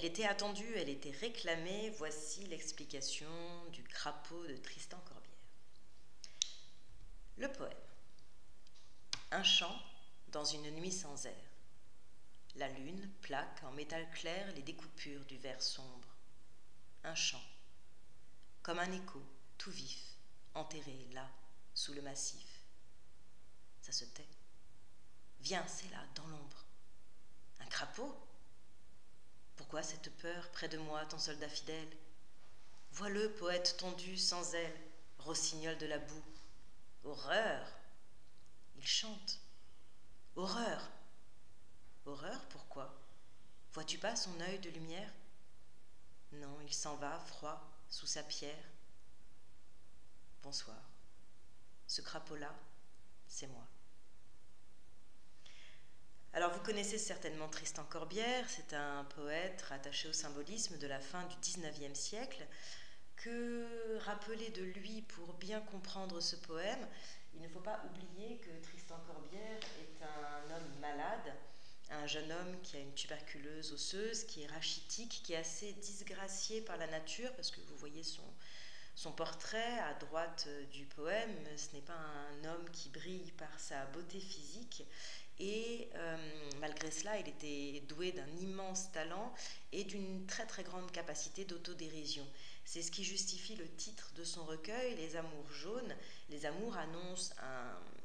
Elle était attendue, elle était réclamée, voici l'explication du crapaud de Tristan Corbière. Le poème. Un chant dans une nuit sans air. La lune plaque en métal clair les découpures du verre sombre. Un chant, comme un écho, tout vif, enterré là, sous le massif. Ça se tait. Viens, c'est là, dans l'ombre. Un crapaud? Pourquoi cette peur près de moi, ton soldat fidèle? Vois-le, poète tondu, sans aile, rossignol de la boue. Horreur! Il chante. Horreur! Horreur, pourquoi? Vois-tu pas son œil de lumière? Non, il s'en va, froid, sous sa pierre. Bonsoir. Ce crapaud-là, c'est moi. Alors vous connaissez certainement Tristan Corbière, c'est un poète rattaché au symbolisme de la fin du XIXe siècle. Que rappeler de lui pour bien comprendre ce poème? Il ne faut pas oublier que Tristan Corbière est un homme malade, un jeune homme qui a une tuberculose osseuse, qui est rachitique, qui est assez disgracié par la nature, parce que vous voyez son portrait à droite du poème, ce n'est pas un homme qui brille par sa beauté physique, et malgré cela, il était doué d'un immense talent et d'une très très grande capacité d'autodérision. C'est ce qui justifie le titre de son recueil, Les Amours jaunes. Les Amours annoncent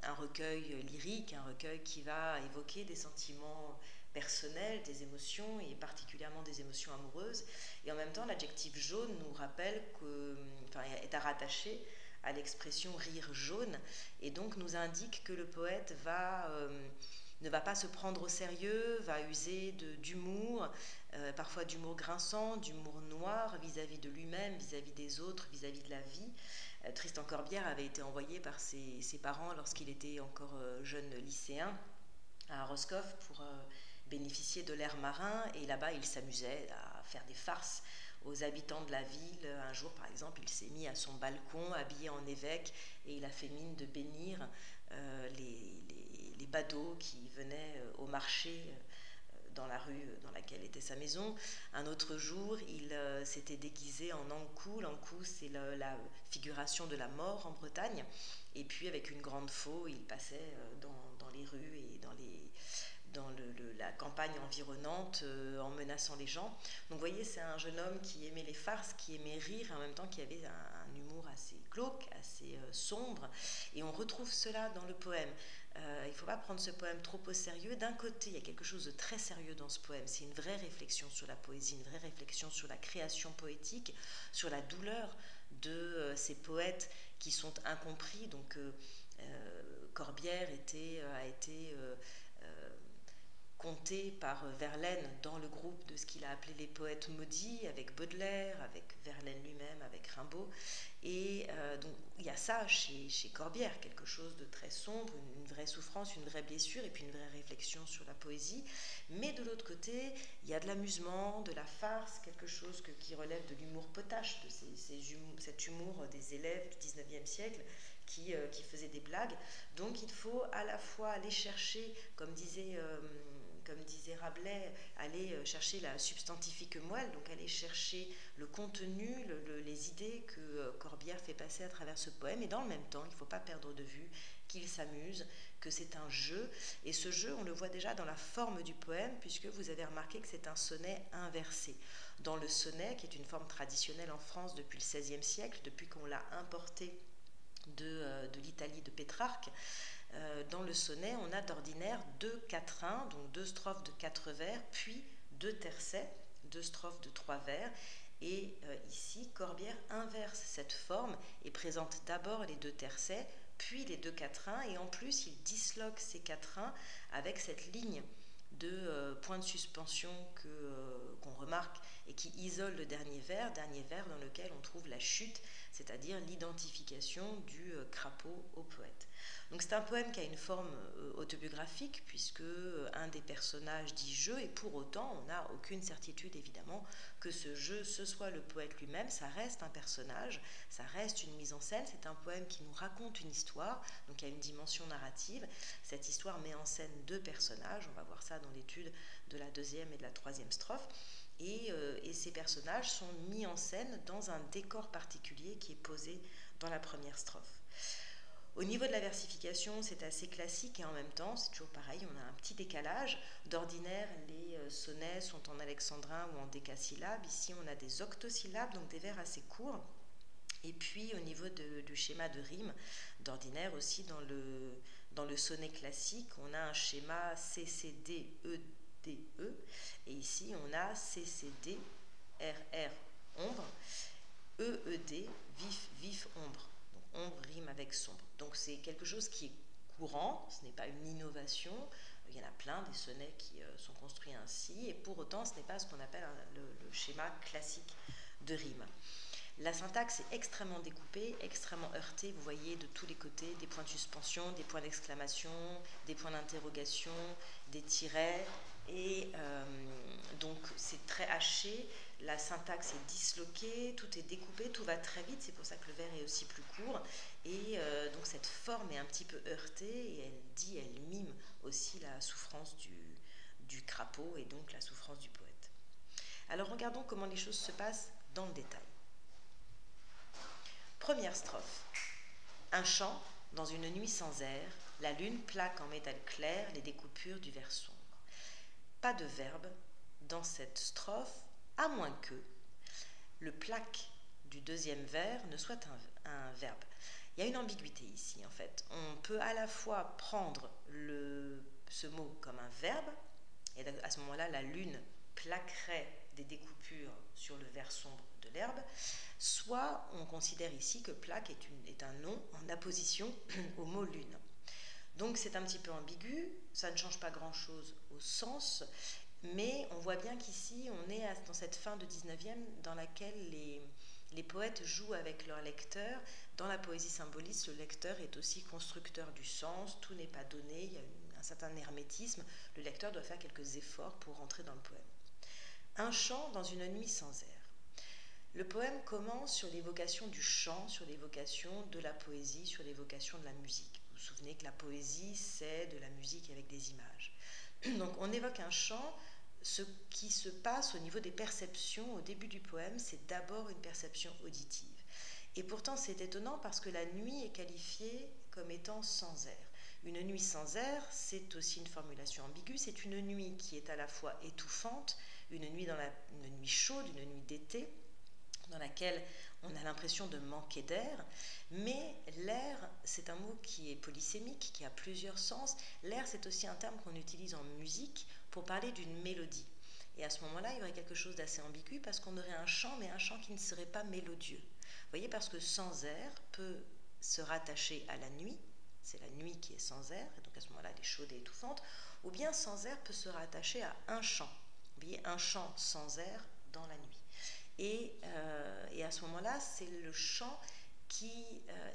un recueil lyrique, un recueil qui va évoquer des sentiments personnels, des émotions, et particulièrement des émotions amoureuses. Et en même temps, l'adjectif jaune nous rappelle est à rattacher à l'expression rire jaune, et donc nous indique que le poète ne va pas se prendre au sérieux, va user d'humour, parfois d'humour grinçant, d'humour noir vis-à-vis de lui-même, vis-à-vis des autres, vis-à-vis de la vie. Tristan Corbière avait été envoyé par ses parents lorsqu'il était encore jeune lycéen à Roscoff pour bénéficier de l'air marin, et là-bas il s'amusait à faire des farces aux habitants de la ville. Un jour par exemple il s'est mis à son balcon habillé en évêque et il a fait mine de bénir les badauds qui venaient au marché dans la rue dans laquelle était sa maison. Un autre jour, il s'était déguisé en Ankou. L'Ankou, c'est la figuration de la mort en Bretagne. Et puis, avec une grande faux, il passait dans les rues et dans la campagne environnante en menaçant les gens. Donc, vous voyez, c'est un jeune homme qui aimait les farces, qui aimait rire, et en même temps qui avait un humour assez glauque, assez sombre. Et on retrouve cela dans le poème. Il ne faut pas prendre ce poème trop au sérieux. D'un côté, il y a quelque chose de très sérieux dans ce poème. C'est une vraie réflexion sur la poésie, une vraie réflexion sur la création poétique, sur la douleur de ces poètes qui sont incompris. Donc, Corbière a été compté par Verlaine dans le groupe de ce qu'il a appelé les poètes maudits, avec Baudelaire, avec Verlaine lui-même, avec Rimbaud. Et donc il y a ça chez Corbière, quelque chose de très sombre, une vraie souffrance, une vraie blessure, et puis une vraie réflexion sur la poésie. Mais de l'autre côté, il y a de l'amusement, de la farce, quelque chose qui relève de l'humour potache, de cet humour des élèves du XIXe siècle qui faisaient des blagues. Donc il faut à la fois aller chercher, comme disait Rabelais, aller chercher la substantifique moelle, donc aller chercher le contenu, les idées que Corbière fait passer à travers ce poème, et dans le même temps, il ne faut pas perdre de vue qu'il s'amuse, que c'est un jeu, et ce jeu, on le voit déjà dans la forme du poème, puisque vous avez remarqué que c'est un sonnet inversé. Dans le sonnet, qui est une forme traditionnelle en France depuis le XVIe siècle, depuis qu'on l'a importé de l'Italie de Pétrarque, dans le sonnet, on a d'ordinaire 2 quatrains, donc 2 strophes de 4 vers, puis 2 tercets, 2 strophes de 3 vers. Et ici, Corbière inverse cette forme et présente d'abord les 2 tercets, puis les 2 quatrains, et en plus, il disloque ces quatrains avec cette ligne de points de suspension qu'on remarque et qui isole le dernier vers dans lequel on trouve la chute, c'est-à-dire l'identification du crapaud au poète. Donc c'est un poème qui a une forme autobiographique, puisque un des personnages dit « je », et pour autant on n'a aucune certitude évidemment que ce « je » ce soit le poète lui-même. Ça reste un personnage, ça reste une mise en scène, c'est un poème qui nous raconte une histoire, donc il y a une dimension narrative. Cette histoire met en scène 2 personnages, on va voir ça dans l'étude de la 2e et de la 3e strophe. et ces personnages sont mis en scène dans un décor particulier qui est posé dans la première strophe. Au niveau de la versification, c'est assez classique et en même temps, c'est toujours pareil, on a un petit décalage. D'ordinaire, les sonnets sont en alexandrin ou en décasyllabes. Ici, on a des octosyllabes, donc des vers assez courts. Et puis, au niveau du schéma de rime, d'ordinaire aussi, dans le sonnet classique, on a un schéma CCD-EDE. Et ici, on a CCD, RR, ombre, EED, vif, vif, ombre. Ombre rime avec sombre. Donc c'est quelque chose qui est courant, ce n'est pas une innovation. Il y en a plein des sonnets qui sont construits ainsi, et pour autant ce n'est pas ce qu'on appelle le schéma classique de rime. La syntaxe est extrêmement découpée, extrêmement heurtée, vous voyez de tous les côtés des points de suspension, des points d'exclamation, des points d'interrogation, des tirets, et donc c'est très haché, la syntaxe est disloquée, tout est découpé, tout va très vite, c'est pour ça que le vers est aussi plus court, et donc cette forme est un petit peu heurtée, et elle mime aussi la souffrance du crapaud, et donc la souffrance du poète. Alors regardons comment les choses se passent dans le détail. Première strophe. Un chant, dans une nuit sans air, la lune plaque en métal clair les découpures du vers sombre. Pas de verbe dans cette strophe, à moins que le plaque du deuxième vers ne soit un verbe. Il y a une ambiguïté ici, en fait. On peut à la fois prendre ce mot comme un verbe, et à ce moment-là, la lune plaquerait des découpures sur le vers sombre de l'herbe, soit on considère ici que plaque est un nom en apposition au mot lune. Donc c'est un petit peu ambigu, ça ne change pas grand-chose au sens, mais on voit bien qu'ici on est dans cette fin de 19e dans laquelle les poètes jouent avec leur lecteur. Dans la poésie symboliste, le lecteur est aussi constructeur du sens, tout n'est pas donné, il y a un certain hermétisme, le lecteur doit faire quelques efforts pour rentrer dans le poème. Un chant dans une nuit sans air. Le poème commence sur l'évocation du chant, sur l'évocation de la poésie, sur l'évocation de la musique. Vous vous souvenez que la poésie, c'est de la musique avec des images. Donc on évoque un chant. Ce qui se passe au niveau des perceptions au début du poème, c'est d'abord une perception auditive. Et pourtant c'est étonnant parce que la nuit est qualifiée comme étant sans air. Une nuit sans air, c'est aussi une formulation ambiguë, c'est une nuit qui est à la fois étouffante, une nuit chaude, une nuit d'été, dans laquelle on a l'impression de manquer d'air, mais l'air, c'est un mot qui est polysémique, qui a plusieurs sens. L'air, c'est aussi un terme qu'on utilise en musique pour parler d'une mélodie. Et à ce moment-là, il y aurait quelque chose d'assez ambigu parce qu'on aurait un chant, mais un chant qui ne serait pas mélodieux. Vous voyez, parce que sans air peut se rattacher à la nuit, c'est la nuit qui est sans air, et donc à ce moment-là, elle est chaude et étouffante, ou bien sans air peut se rattacher à un chant. Vous voyez, un chant sans air dans la nuit. Et à ce moment-là, c'est le chant qui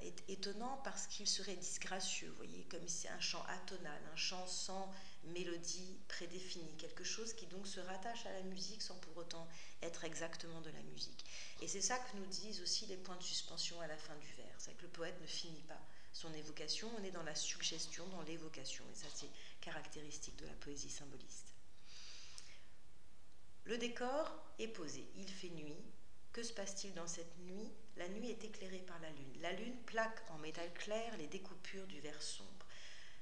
est étonnant parce qu'il serait disgracieux, vous voyez, comme c'est un chant atonal, un chant sans mélodie prédéfinie, quelque chose qui donc se rattache à la musique sans pour autant être exactement de la musique. Et c'est ça que nous disent aussi les points de suspension à la fin du vers, c'est que le poète ne finit pas son évocation, on est dans la suggestion, dans l'évocation, et ça c'est caractéristique de la poésie symboliste. Le décor est posé, il fait nuit. Que se passe-t-il dans cette nuit? La nuit est éclairée par la lune. La lune plaque en métal clair les découpures du vers sombre.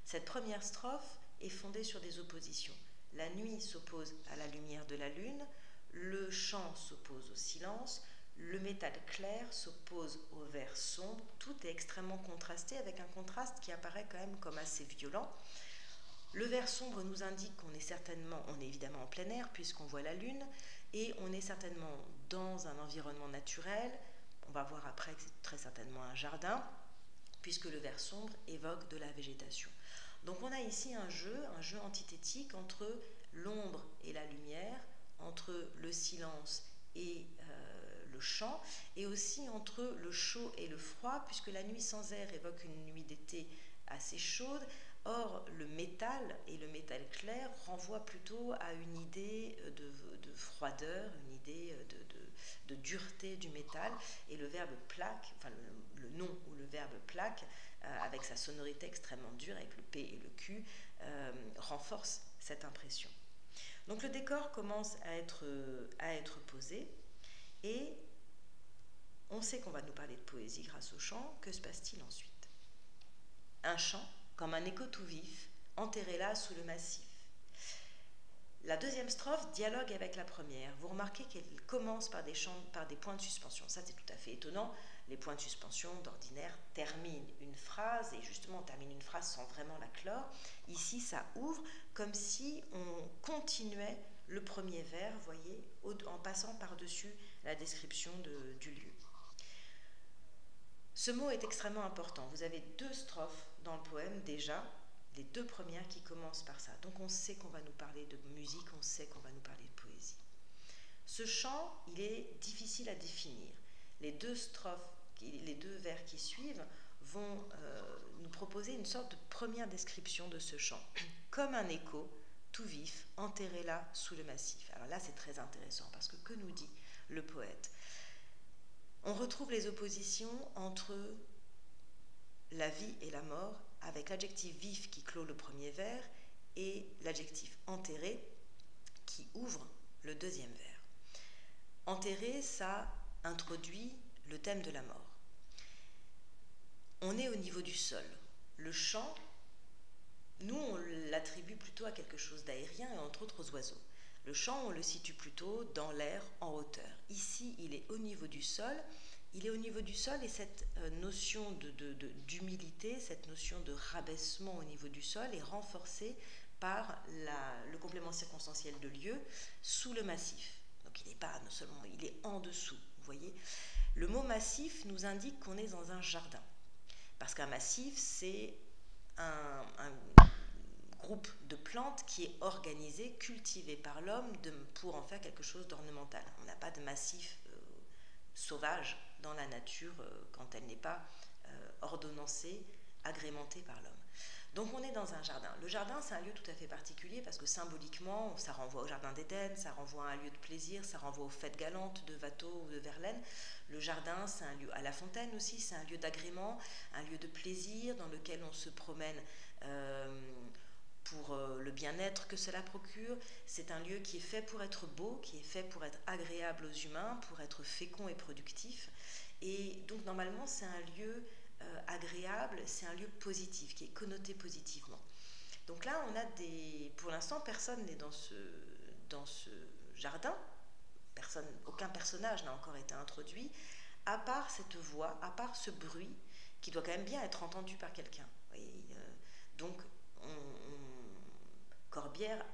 Cette première strophe est fondée sur des oppositions. La nuit s'oppose à la lumière de la lune, le chant s'oppose au silence, le métal clair s'oppose au vers sombre. Tout est extrêmement contrasté avec un contraste qui apparaît quand même comme assez violent. Le vers sombre nous indique qu'on est évidemment en plein air puisqu'on voit la lune, et on est certainement dans un environnement naturel. On va voir après que c'est très certainement un jardin, puisque le vers sombre évoque de la végétation. Donc on a ici un jeu antithétique entre l'ombre et la lumière, entre le silence et le chant, et aussi entre le chaud et le froid, puisque la nuit sans air évoque une nuit d'été assez chaude. Or, le métal et le métal clair renvoient plutôt à une idée de froideur, une idée de dureté du métal, et le verbe plaque, enfin le nom ou le verbe plaque, avec sa sonorité extrêmement dure, avec le P et le Q, renforce cette impression. Donc le décor commence à être posé et on sait qu'on va nous parler de poésie grâce au chant. Que se passe-t-il ensuite? Un chant, comme un écho tout vif, enterré là sous le massif. La deuxième strophe dialogue avec la première. Vous remarquez qu'elle commence par des points de suspension. Ça, c'est tout à fait étonnant. Les points de suspension, d'ordinaire, terminent une phrase, et justement, on termine une phrase sans vraiment la clore. Ici, ça ouvre comme si on continuait le premier vers, vous voyez, en passant par-dessus la description du lieu. Ce mot est extrêmement important. Vous avez 2 strophes dans le poème déjà, les 2 premières qui commencent par ça. Donc on sait qu'on va nous parler de musique, on sait qu'on va nous parler de poésie. Ce chant, il est difficile à définir. Les 2 strophes, les 2 vers qui suivent vont nous proposer une sorte de première description de ce chant. Comme un écho, tout vif, enterré là sous le massif. Alors là, c'est très intéressant parce que nous dit le poète? On retrouve les oppositions entre la vie et la mort, avec l'adjectif vif qui clôt le premier vers et l'adjectif enterré qui ouvre le deuxième vers. Enterré, ça introduit le thème de la mort. On est au niveau du sol. Le chant, nous, on l'attribue plutôt à quelque chose d'aérien et entre autres aux oiseaux. Le chant, on le situe plutôt dans l'air, en hauteur. Ici, il est au niveau du sol. Il est au niveau du sol et cette notion d'humilité, cette notion de rabaissement au niveau du sol est renforcée par le complément circonstanciel de lieu sous le massif. Donc il n'est pas seulement, il est en dessous, vous voyez. Le mot massif nous indique qu'on est dans un jardin. Parce qu'un massif, c'est un groupe de plantes qui est organisé, cultivé par l'homme pour en faire quelque chose d'ornemental. On n'a pas de massif sauvage dans la nature quand elle n'est pas ordonnancée, agrémentée par l'homme. Donc on est dans un jardin. Le jardin, c'est un lieu tout à fait particulier parce que symboliquement, ça renvoie au jardin d'Éden, ça renvoie à un lieu de plaisir, ça renvoie aux fêtes galantes de Watteau ou de Verlaine. Le jardin, c'est un lieu, à La Fontaine aussi, c'est un lieu d'agrément, un lieu de plaisir dans lequel on se promène pour le bien-être que cela procure. C'est un lieu qui est fait pour être beau, qui est fait pour être agréable aux humains, pour être fécond et productif. Et donc normalement, c'est un lieu agréable, c'est un lieu positif, qui est connoté positivement. Donc là, on a pour l'instant, personne n'est dans ce jardin, aucun personnage n'a encore été introduit, à part cette voix, à part ce bruit, qui doit quand même bien être entendu par quelqu'un. Donc, Corbière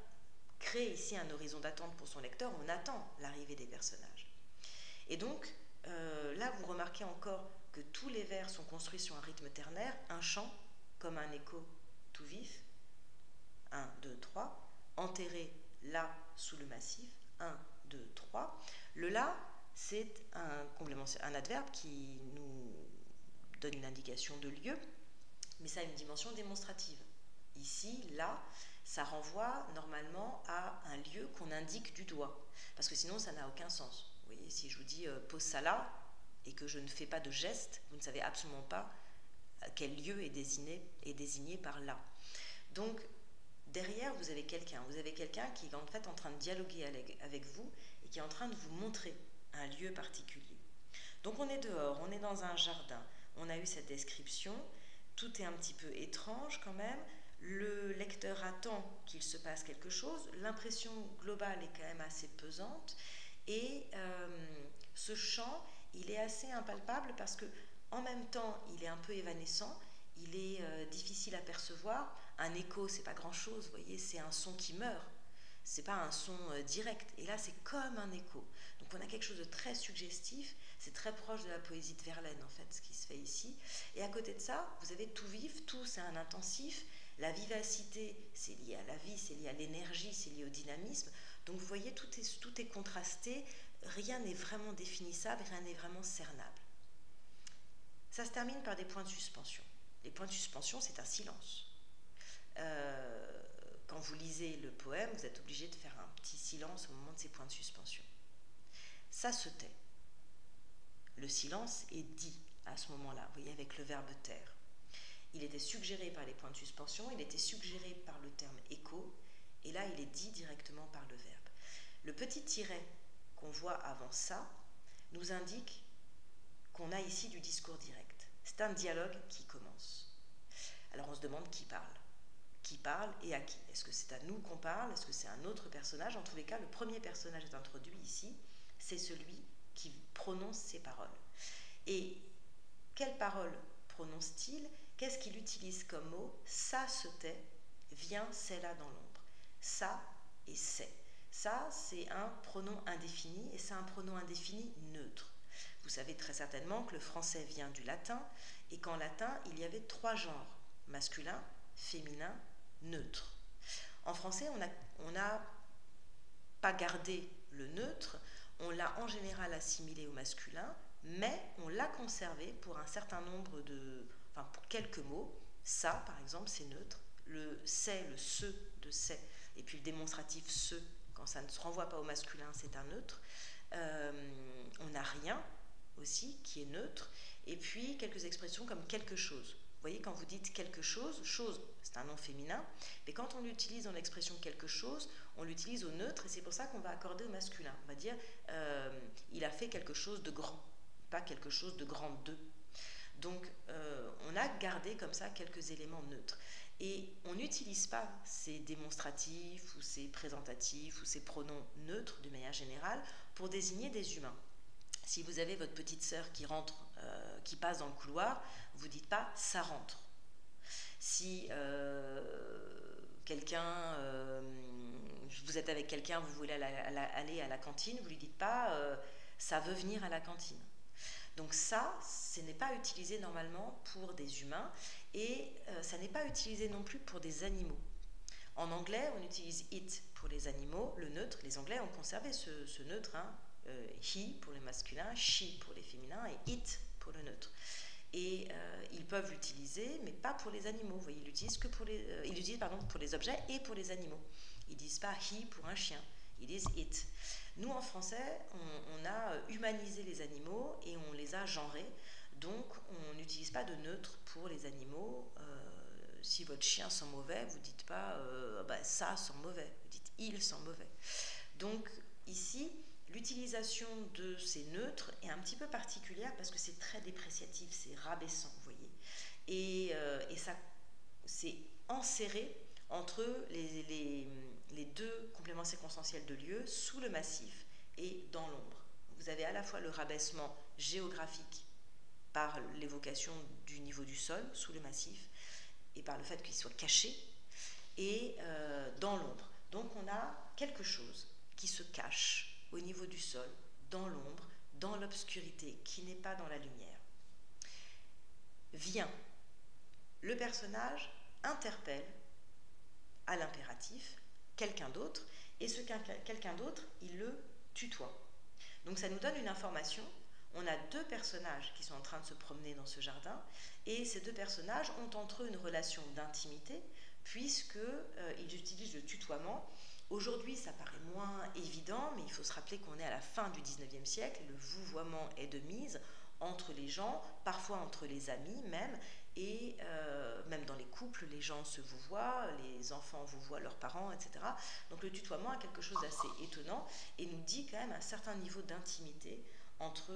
crée ici un horizon d'attente pour son lecteur, on attend l'arrivée des personnages. Et donc, là, vous remarquez encore que tous les vers sont construits sur un rythme ternaire, un chant, comme un écho tout vif, 1, 2, 3, enterré là sous le massif, 1, 2, 3. Le là, c'est un adverbe qui nous donne une indication de lieu, mais ça a une dimension démonstrative. Ici, là, ça renvoie normalement à un lieu qu'on indique du doigt, parce que sinon ça n'a aucun sens. Vous voyez, si je vous dis pose ça là et que je ne fais pas de geste, vous ne savez absolument pas quel lieu est désigné par là. Donc derrière, vous avez quelqu'un qui est en fait en train de dialoguer avec vous et qui est en train de vous montrer un lieu particulier. Donc on est dehors, on est dans un jardin, on a eu cette description, tout est un petit peu étrange quand même. Le lecteur attend qu'il se passe quelque chose, l'impression globale est quand même assez pesante et ce chant, il est assez impalpable parce que en même temps, il est un peu évanescent, il est difficile à percevoir. Un écho, c'est pas grand-chose, vous voyez, c'est un son qui meurt, c'est pas un son direct. Et là, c'est comme un écho. Donc on a quelque chose de très suggestif, c'est très proche de la poésie de Verlaine en fait, ce qui se fait ici. Et à côté de ça, vous avez tout vif, tout c'est un intensif. La vivacité, c'est lié à la vie, c'est lié à l'énergie, c'est lié au dynamisme. Donc vous voyez, tout est contrasté, rien n'est vraiment définissable, rien n'est vraiment cernable. Ça se termine par des points de suspension. Les points de suspension, c'est un silence. Quand vous lisez le poème, vous êtes obligé de faire un petit silence au moment de ces points de suspension. Ça se tait. Le silence est dit à ce moment-là, vous voyez, avec le verbe taire. Il était suggéré par les points de suspension, il était suggéré par le terme écho, et là il est dit directement par le verbe. Le petit tiret qu'on voit avant ça nous indique qu'on a ici du discours direct. C'est un dialogue qui commence. Alors on se demande qui parle. Qui parle et à qui? Est-ce que c'est à nous qu'on parle? Est-ce que c'est un autre personnage? En tous les cas, le premier personnage est introduit ici, c'est celui qui prononce ces paroles. Et quelles paroles prononce-t-il? Qu'est-ce qu'il utilise comme mot? Ça se tait, vient, c'est là dans l'ombre. Ça et c'est. Ça, c'est un pronom indéfini et c'est un pronom indéfini neutre. Vous savez très certainement que le français vient du latin et qu'en latin, il y avait 3 genres, masculin, féminin, neutre. En français, on n'a pas gardé le neutre, on l'a en général assimilé au masculin, mais on l'a conservé pour un certain nombre pour quelques mots. Ça, par exemple, c'est neutre. Le c'est, le ce de c'est, et puis le démonstratif ce, quand ça ne se renvoie pas au masculin, c'est un neutre. On a rien aussi qui est neutre, et puis quelques expressions comme quelque chose. Vous voyez, quand vous dites quelque chose, chose, c'est un nom féminin, mais quand on l'utilise dans l'expression quelque chose, on l'utilise au neutre, et c'est pour ça qu'on va accorder au masculin. On va dire, il a fait quelque chose de grand, pas quelque chose de grand de. Donc, on a gardé comme ça quelques éléments neutres. Et on n'utilise pas ces démonstratifs, ou ces présentatifs, ou ces pronoms neutres, de manière générale, pour désigner des humains. Si vous avez votre petite sœur qui rentre, qui passe dans le couloir, vous ne dites pas « ça rentre ». Si vous êtes avec quelqu'un, vous voulez aller à la cantine, vous ne lui dites pas « ça veut venir à la cantine ». Donc ça, ce n'est pas utilisé normalement pour des humains et ça n'est pas utilisé non plus pour des animaux. En anglais, on utilise « it » pour les animaux, le neutre. Les Anglais ont conservé ce neutre, he pour les masculins, she pour les féminins et it pour le neutre. Et ils peuvent l'utiliser, mais pas pour les animaux. Vous voyez, ils l'utilisent pour les objets et pour les animaux. Ils ne disent pas he pour un chien, ils disent it. Nous, en français, on a humanisé les animaux et on les a genrés. Donc, on n'utilise pas de neutre pour les animaux. Si votre chien sent mauvais, vous ne dites pas ça sent mauvais, vous dites il sent mauvais. Donc, ici, l'utilisation de ces neutres est un petit peu particulière parce que c'est très dépréciatif, c'est rabaissant, vous voyez. Et ça, c'est enserré entre les deux compléments séquentiels de lieu, sous le massif et dans l'ombre. Vous avez à la fois le rabaissement géographique par l'évocation du niveau du sol, sous le massif, et par le fait qu'il soit caché, et dans l'ombre. Donc on a quelque chose qui se cache au niveau du sol, dans l'ombre, dans l'obscurité, qui n'est pas dans la lumière. Vient. Le personnage interpelle à l'impératif quelqu'un d'autre, et ce quelqu'un d'autre, il le tutoie. Donc ça nous donne une information. On a 2 personnages qui sont en train de se promener dans ce jardin, et ces 2 personnages ont entre eux une relation d'intimité, puisqu'ils utilisent le tutoiement. Aujourd'hui, ça paraît moins évident, mais il faut se rappeler qu'on est à la fin du 19e siècle, le vouvoiement est de mise entre les gens, parfois entre les amis même, et même dans les couples, les gens se vouvoient, les enfants vouvoient leurs parents, etc. Donc le tutoiement a quelque chose d'assez étonnant et nous dit quand même un certain niveau d'intimité entre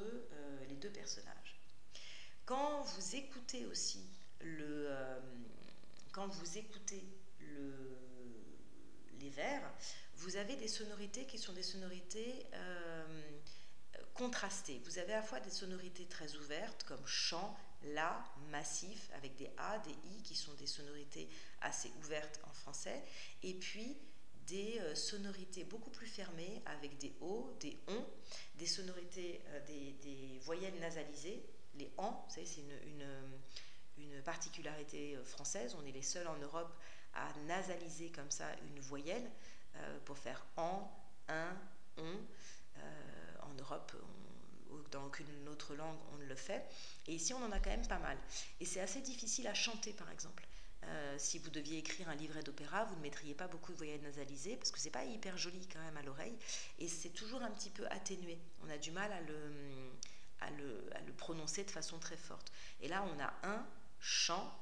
les 2 personnages. Quand vous écoutez aussi les vers, vous avez des sonorités qui sont des sonorités contrastées. Vous avez à la fois des sonorités très ouvertes comme chant, la, massif, avec des a, des i qui sont des sonorités assez ouvertes en français, et puis des sonorités beaucoup plus fermées avec des o, des on, des sonorités, des voyelles nasalisées. Les en, vous savez, c'est une particularité française. On est les seuls en Europe à nasaliser comme ça une voyelle pour faire en, un, on. En Europe, dans aucune autre langue, on ne le fait. Et ici, on en a quand même pas mal. Et c'est assez difficile à chanter, par exemple. Si vous deviez écrire un livret d'opéra, vous ne mettriez pas beaucoup de voyelles nasalisées parce que c'est pas hyper joli quand même à l'oreille et c'est toujours un petit peu atténué. On a du mal à le prononcer de façon très forte. Et là, on a un, chant,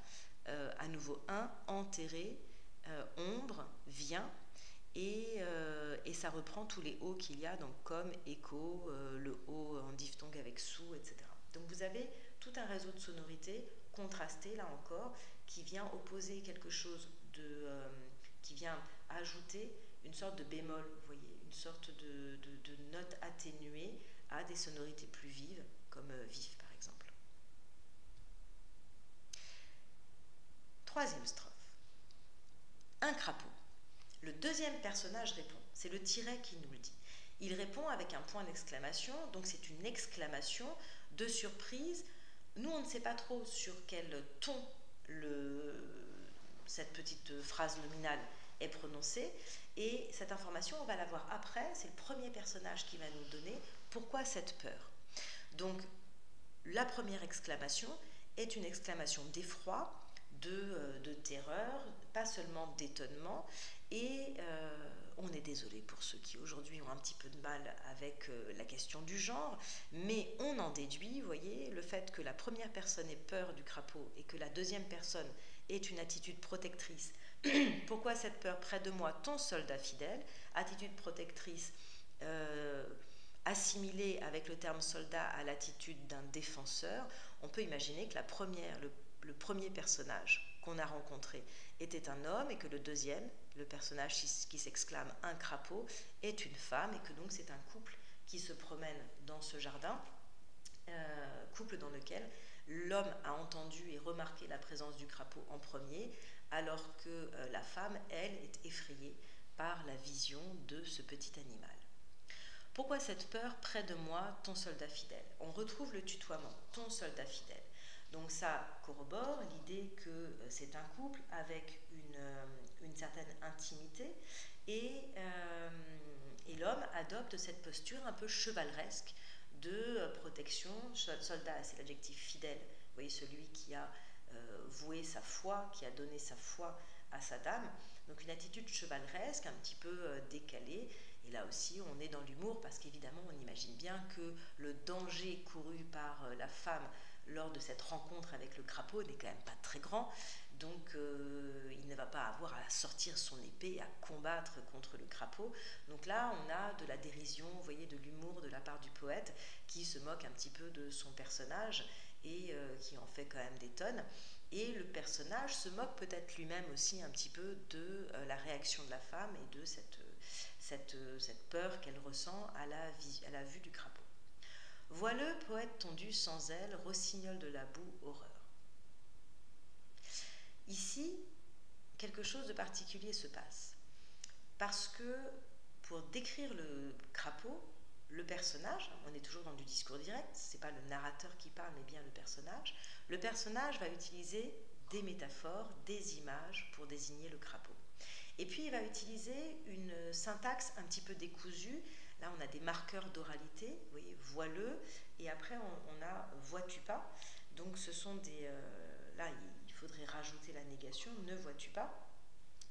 à nouveau un, enterré, ombre, vient. et ça reprend tous les O qu'il y a, donc comme, écho, le O en diphtongue avec sous, etc. Donc vous avez tout un réseau de sonorités contrastées, là encore, qui vient opposer quelque chose qui vient ajouter une sorte de bémol, vous voyez, une sorte de note atténuée à des sonorités plus vives, comme vif par exemple. Troisième strophe. Un crapaud. Le deuxième personnage répond. C'est le tiret qui nous le dit. Il répond avec un point d'exclamation, donc c'est une exclamation de surprise. Nous, on ne sait pas trop sur quel ton cette petite phrase nominale est prononcée, et cette information, on va la voir après. C'est le premier personnage qui va nous donner pourquoi cette peur. Donc, la première exclamation est une exclamation d'effroi, de terreur, pas seulement d'étonnement, et on est désolé pour ceux qui aujourd'hui ont un petit peu de mal avec la question du genre, mais on en déduit, vous voyez, le fait que la première personne ait peur du crapaud et que la deuxième personne ait une attitude protectrice. Pourquoi cette peur près de moi, ton soldat fidèle? Attitude protectrice assimilée avec le terme soldat à l'attitude d'un défenseur. On peut imaginer que le premier personnage qu'on a rencontré était un homme et que le deuxième, le personnage qui s'exclame un crapaud, est une femme, et que donc c'est un couple qui se promène dans ce jardin, couple dans lequel l'homme a entendu et remarqué la présence du crapaud en premier, alors que la femme, elle, est effrayée par la vision de ce petit animal. Pourquoi cette peur près de moi, ton soldat fidèle? On retrouve le tutoiement, ton soldat fidèle. Donc ça corrobore l'idée que c'est un couple avec une certaine intimité, et l'homme adopte cette posture un peu chevaleresque de protection. Soldat, c'est l'adjectif fidèle, vous voyez, celui qui a voué sa foi, qui a donné sa foi à sa dame. Donc une attitude chevaleresque, un petit peu décalée. Et là aussi, on est dans l'humour, parce qu'évidemment, on imagine bien que le danger couru par la femme lors de cette rencontre avec le crapaud n'est quand même pas très grand. Donc il ne va pas avoir à sortir son épée, à combattre contre le crapaud. Donc là, on a de la dérision, vous voyez, de l'humour de la part du poète, qui se moque un petit peu de son personnage et qui en fait quand même des tonnes. Et le personnage se moque peut-être lui-même aussi un petit peu de la réaction de la femme et de cette peur qu'elle ressent à la vue du crapaud. Voileux, poète tondu sans aile, rossignol de la boue, horreur. Ici, quelque chose de particulier se passe. Parce que pour décrire le crapaud, le personnage, on est toujours dans du discours direct, ce n'est pas le narrateur qui parle, mais bien le personnage va utiliser des métaphores, des images pour désigner le crapaud. Et puis il va utiliser une syntaxe un petit peu décousue. Là on a des marqueurs d'oralité, vous voyez, voileux, et après on a vois-tu pas. Donc ce sont des... là il faudrait rajouter la négation, ne vois-tu pas.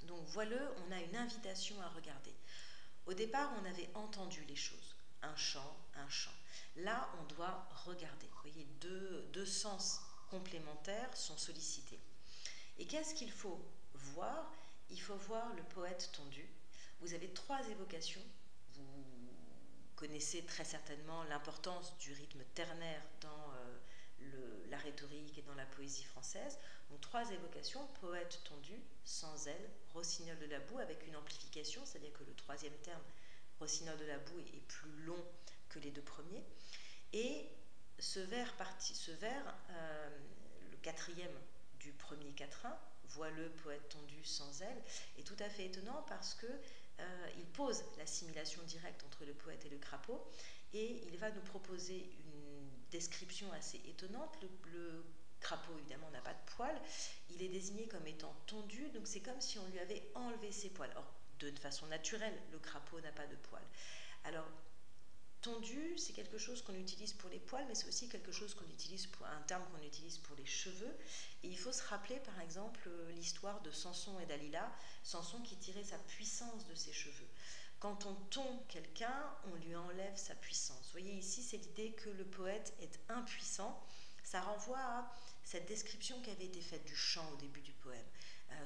Donc voileux, on a une invitation à regarder. Au départ on avait entendu les choses, un chant, un chant. Là on doit regarder, vous voyez, deux sens complémentaires sont sollicités. Et qu'est-ce qu'il faut voir? Il faut voir le poète tondu. Vous avez trois évocations. Vous connaissez très certainement l'importance du rythme ternaire dans la rhétorique et dans la poésie française. Donc trois évocations: poète tondu, sans aile, rossignol de la boue, avec une amplification, c'est-à-dire que le troisième terme, rossignol de la boue, est plus long que les deux premiers. Et ce vers, le quatrième du premier quatrain, voileux, poète tondu, sans aile, est tout à fait étonnant parce que il pose l'assimilation directe entre le poète et le crapaud, et il va nous proposer une description assez étonnante. Le crapaud, évidemment, n'a pas de poils. Il est désigné comme étant tondu, donc c'est comme si on lui avait enlevé ses poils. Or, de façon naturelle, le crapaud n'a pas de poils. Alors, tondu, c'est quelque chose qu'on utilise pour les poils, mais c'est aussi quelque chose un terme qu'on utilise pour les cheveux. Et il faut se rappeler, par exemple, l'histoire de Samson et Dalila. Samson qui tirait sa puissance de ses cheveux. Quand on tond quelqu'un, on lui enlève sa puissance. Vous voyez, ici, c'est l'idée que le poète est impuissant. Ça renvoie à cette description qui avait été faite du chant au début du poème.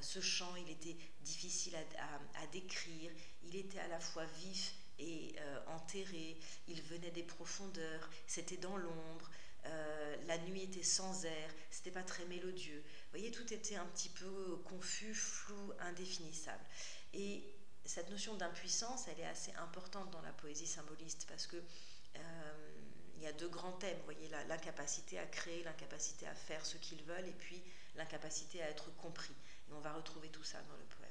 Ce chant, il était difficile à décrire, il était à la fois vif et enterré, il venait des profondeurs, c'était dans l'ombre, la nuit était sans air, c'était pas très mélodieux. Vous voyez, tout était un petit peu confus, flou, indéfinissable. Et cette notion d'impuissance, elle est assez importante dans la poésie symboliste parce que il y a deux grands thèmes, vous voyez, l'incapacité à créer, l'incapacité à faire ce qu'ils veulent, et puis l'incapacité à être compris. Et on va retrouver tout ça dans le poème.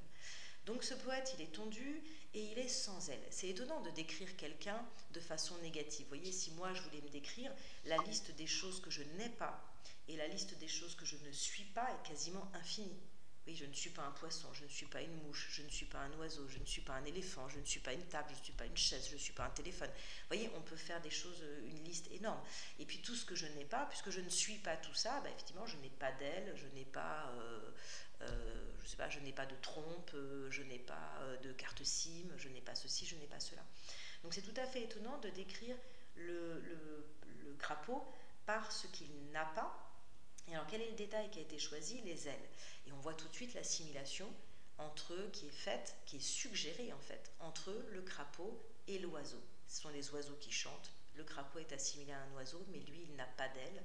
Donc ce poète, il est tondu et il est sans aile. C'est étonnant de décrire quelqu'un de façon négative. Vous voyez, si moi je voulais me décrire, la liste des choses que je n'ai pas et la liste des choses que je ne suis pas est quasiment infinie. Oui, je ne suis pas un poisson, je ne suis pas une mouche, je ne suis pas un oiseau, je ne suis pas un éléphant, je ne suis pas une table, je ne suis pas une chaise, je ne suis pas un téléphone. Vous voyez, on peut faire des choses, une liste énorme. Et puis tout ce que je n'ai pas, puisque je ne suis pas tout ça, bah, effectivement, je n'ai pas d'aile, je n'ai pas, je sais pas, je n'ai pas de trompe, je n'ai pas de carte SIM, je n'ai pas ceci, je n'ai pas cela. Donc c'est tout à fait étonnant de décrire le crapaud par ce qu'il n'a pas. Et alors quel est le détail qui a été choisi? Les ailes. Et on voit tout de suite l'assimilation entre eux qui est faite, qui est suggérée en fait, entre le crapaud et l'oiseau. Ce sont les oiseaux qui chantent. Le crapaud est assimilé à un oiseau, mais lui, il n'a pas d'ailes.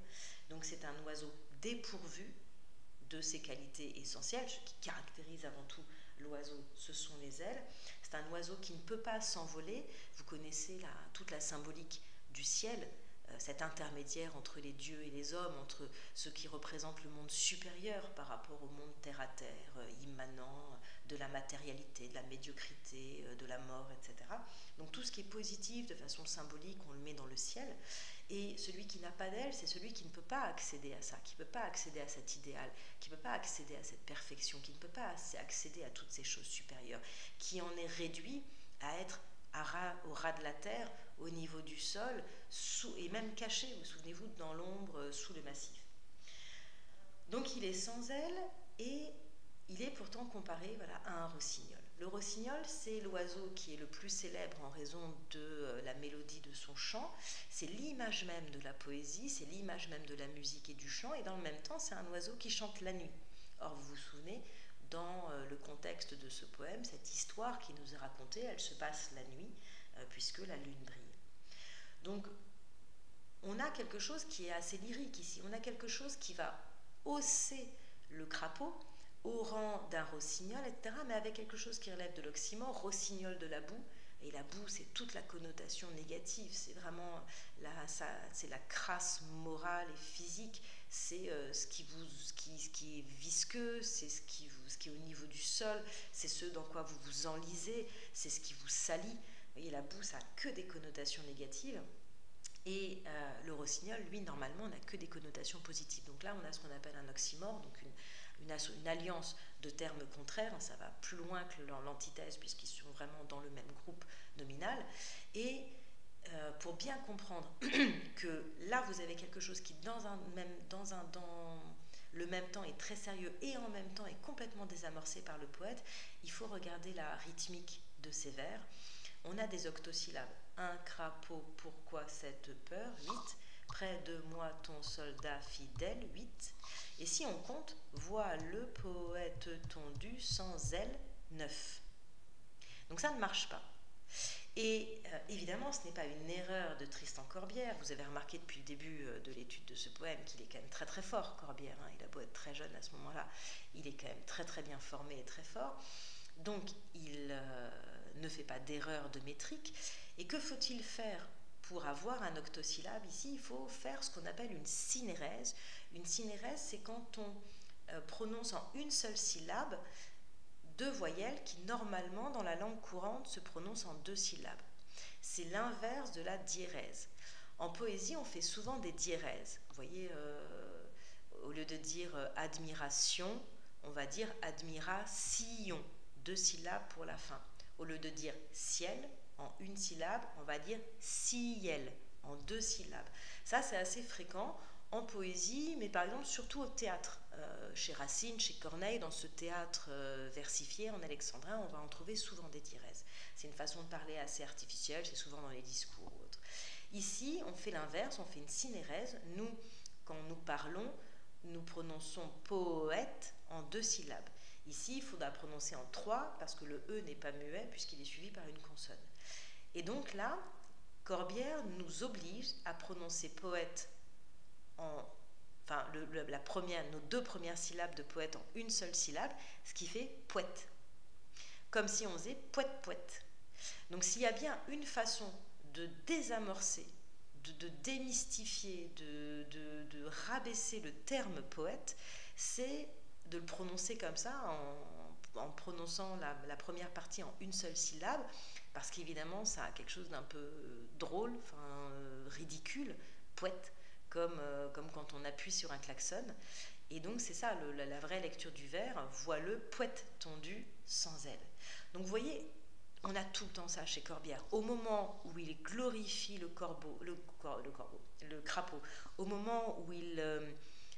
Donc c'est un oiseau dépourvu de ses qualités essentielles. Ce qui caractérise avant tout l'oiseau, ce sont les ailes. C'est un oiseau qui ne peut pas s'envoler. Vous connaissez toute la symbolique du ciel, cet intermédiaire entre les dieux et les hommes, entre ce qui représente le monde supérieur par rapport au monde terre-à-terre, immanent de la matérialité, de la médiocrité, de la mort, etc. Donc tout ce qui est positif de façon symbolique, on le met dans le ciel. Et celui qui n'a pas d'aile, c'est celui qui ne peut pas accéder à ça, qui ne peut pas accéder à cet idéal, qui ne peut pas accéder à cette perfection, qui ne peut pas accéder à toutes ces choses supérieures, qui en est réduit à être au ras de la terre, au niveau du sol, et même caché, vous souvenez-vous, dans l'ombre, sous le massif. Donc il est sans aile et il est pourtant comparé à un rossignol. Le rossignol, c'est l'oiseau qui est le plus célèbre en raison de la mélodie de son chant. C'est l'image même de la poésie, c'est l'image même de la musique et du chant, et dans le même temps, c'est un oiseau qui chante la nuit. Or, vous vous souvenez, dans le contexte de ce poème, cette histoire qui nous est racontée, elle se passe la nuit, puisque la lune brille. Donc, on a quelque chose qui est assez lyrique ici. On a quelque chose qui va hausser le crapaud au rang d'un rossignol, etc., mais avec quelque chose qui relève de l'oxymore, rossignol de la boue. Et la boue, c'est toute la connotation négative, c'est vraiment c'est la crasse morale et physique, c'est ce qui est visqueux, c'est ce qui est au niveau du sol, c'est ce dans quoi vous vous enlisez, c'est ce qui vous salit. Vous voyez, la boue, ça n'a que des connotations négatives. Et le rossignol, lui, normalement, n'a que des connotations positives. Donc là, on a ce qu'on appelle un oxymore, donc une alliance de termes contraires. Ça va plus loin que l'antithèse, puisqu'ils sont vraiment dans le même groupe nominal. Et pour bien comprendre que là, vous avez quelque chose qui, dans le même temps, est très sérieux et en même temps est complètement désamorcé par le poète, il faut regarder la rythmique de ces vers. On a des octosyllabes. Un crapaud, pourquoi cette peur? 8. Près de moi ton soldat fidèle? 8. Et si on compte, vois le poète tondu sans aile? 9. Donc ça ne marche pas. Et évidemment, ce n'est pas une erreur de Tristan Corbière. Vous avez remarqué depuis le début de l'étude de ce poème qu'il est quand même très très fort, Corbière. Il a beau être très jeune à ce moment-là, il est quand même très très bien formé et très fort. Donc il ne fait pas d'erreur de métrique. Et que faut-il faire pour avoir un octosyllabe? Ici, il faut faire ce qu'on appelle une synérèse. Une synérèse, c'est quand on prononce en une seule syllabe deux voyelles qui, normalement, dans la langue courante, se prononcent en deux syllabes. C'est l'inverse de la diérèse. En poésie, on fait souvent des diérèses. Vous voyez, au lieu de dire admiration, on va dire admiration, deux syllabes pour la fin. Au lieu de dire ciel en une syllabe, on va dire ciel en deux syllabes. Ça, c'est assez fréquent en poésie, mais par exemple surtout au théâtre. Chez Racine, chez Corneille, dans ce théâtre versifié en alexandrin, on va en trouver souvent des diérèses. C'est une façon de parler assez artificielle, c'est souvent dans les discours ou autres. Ici, on fait l'inverse, on fait une synérèse. Nous, quand nous parlons, nous prononçons poète en deux syllabes. Ici, il faudra prononcer en 3 parce que le E n'est pas muet puisqu'il est suivi par une consonne. Et donc là, Corbière nous oblige à prononcer poète enfin nos 2 premières syllabes de poète en une seule syllabe, ce qui fait poète. Comme si on faisait poète poète. Donc s'il y a bien une façon de désamorcer, de démystifier, de rabaisser le terme poète, c'est de le prononcer comme ça, en prononçant la première partie en une seule syllabe, parce qu'évidemment ça a quelque chose d'un peu drôle, ridicule, poète, comme quand on appuie sur un klaxon. Et donc c'est ça, la vraie lecture du vers, vois-le poète tondu sans aile. Donc vous voyez, on a tout le temps ça chez Corbière. Au moment où il glorifie le crapaud, au moment où il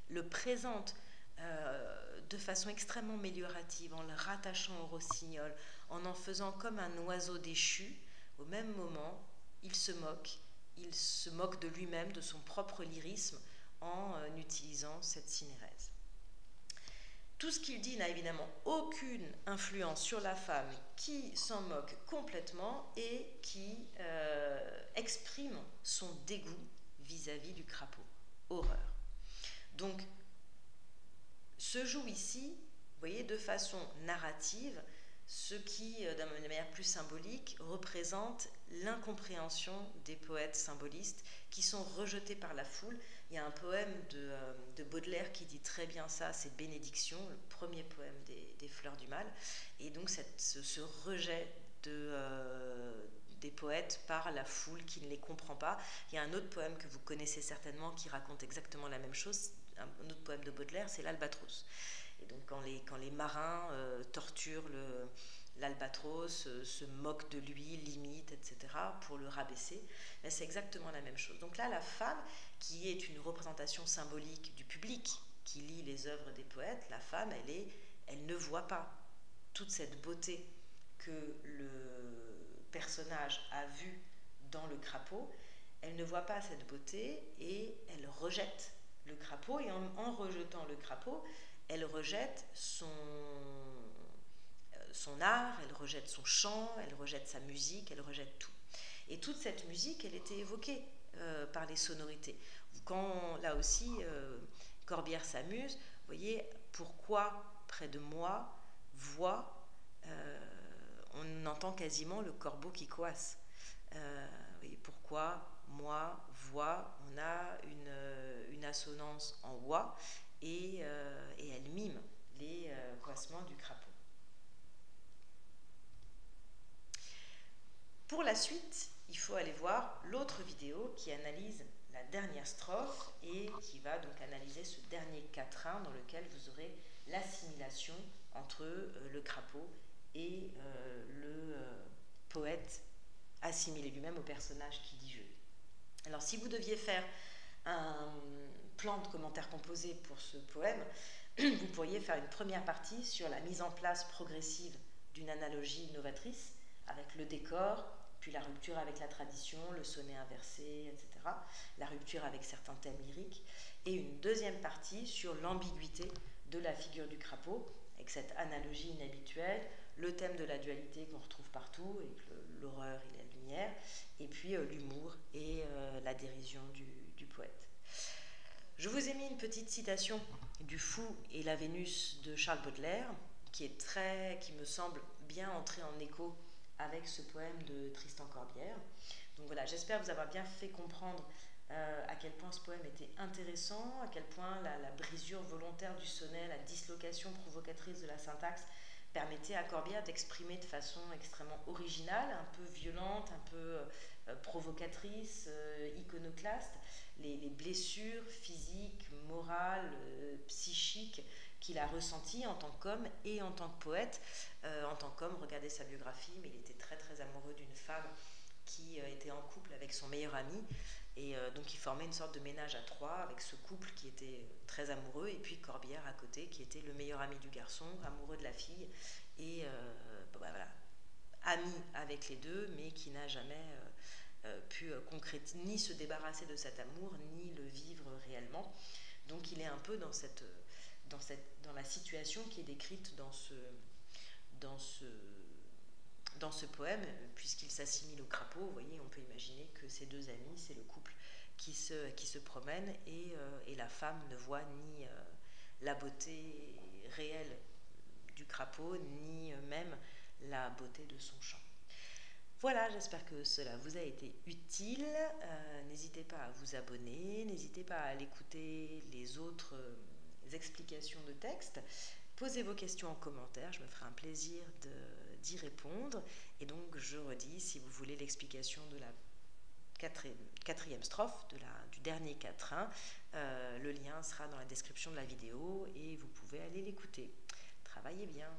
le présente de façon extrêmement améliorative, en le rattachant au rossignol, en faisant comme un oiseau déchu, au même moment, il se moque de lui-même, de son propre lyrisme, en utilisant cette synérèse. Tout ce qu'il dit n'a évidemment aucune influence sur la femme qui s'en moque complètement et qui exprime son dégoût vis-à-vis du crapaud. Horreur. Donc, se joue ici, vous voyez, de façon narrative, ce qui, d'une manière plus symbolique, représente l'incompréhension des poètes symbolistes qui sont rejetés par la foule. Il y a un poème de Baudelaire qui dit très bien ça, c'est Bénédiction, le premier poème des Fleurs du Mal. Et donc ce rejet des poètes par la foule qui ne les comprend pas. Il y a un autre poème que vous connaissez certainement qui raconte exactement la même chose, un autre poème de Baudelaire, c'est l'Albatros. Et donc quand les marins torturent l'albatros, se moquent de lui, l'imitent, etc., pour le rabaisser, mais c'est exactement la même chose. Donc là, la femme, qui est une représentation symbolique du public qui lit les œuvres des poètes, la femme, elle ne voit pas toute cette beauté que le personnage a vue dans le crapaud. Elle ne voit pas cette beauté et elle rejette le crapaud, et en rejetant le crapaud, elle rejette son art, elle rejette son chant, elle rejette sa musique, elle rejette tout. Et toute cette musique, elle était évoquée par les sonorités. Quand, là aussi, Corbière s'amuse, vous voyez, pourquoi près de moi, voix, on entend quasiment le corbeau qui coasse. Voyez, pourquoi, moi, voix, on a une assonance en oie et elle mime les coassements du crapaud. Pour la suite, il faut aller voir l'autre vidéo qui analyse la dernière strophe et qui va donc analyser ce dernier quatrain dans lequel vous aurez l'assimilation entre le crapaud et le poète assimilé lui-même au personnage qui dit je. Alors si vous deviez faire un plan de commentaires composés pour ce poème, vous pourriez faire une première partie sur la mise en place progressive d'une analogie novatrice avec le décor, puis la rupture avec la tradition, le sonnet inversé, etc., la rupture avec certains thèmes lyriques, et une deuxième partie sur l'ambiguïté de la figure du crapaud, avec cette analogie inhabituelle, le thème de la dualité qu'on retrouve partout, avec l'horreur et la lumière, et puis l'humour et la dérision du poète. Je vous ai mis une petite citation du Fou et la Vénus de Charles Baudelaire, qui me semble bien entrer en écho avec ce poème de Tristan Corbière. Donc voilà, j'espère vous avoir bien fait comprendre à quel point ce poème était intéressant, à quel point la brisure volontaire du sonnet, la dislocation provocatrice de la syntaxe permettait à Corbière d'exprimer de façon extrêmement originale, un peu violente, un peu provocatrice, iconoclaste, les blessures physiques, morales, psychiques qu'il a ressenties en tant qu'homme et en tant que poète. En tant qu'homme, regardez sa biographie, mais il était très très amoureux d'une femme qui était en couple avec son meilleur ami, et donc il formait une sorte de ménage à trois avec ce couple qui était très amoureux, et puis Corbière à côté qui était le meilleur ami du garçon, amoureux de la fille, et voilà, ami avec les deux, mais qui n'a jamais pu ni se débarrasser de cet amour, ni le vivre réellement. Donc il est un peu dans dans la situation qui est décrite dans ce poème, puisqu'il s'assimile au crapaud. Vous voyez, on peut imaginer que ces deux amis, c'est le couple qui se promène, et la femme ne voit ni la beauté réelle du crapaud, ni même la beauté de son chant. Voilà, j'espère que cela vous a été utile. N'hésitez pas à vous abonner, n'hésitez pas à aller écouter les autres explications de texte. Posez vos questions en commentaire, je me ferai un plaisir d'y répondre. Et donc, je redis, si vous voulez l'explication de la quatrième strophe, du dernier quatrain, le lien sera dans la description de la vidéo et vous pouvez aller l'écouter. Travaillez bien.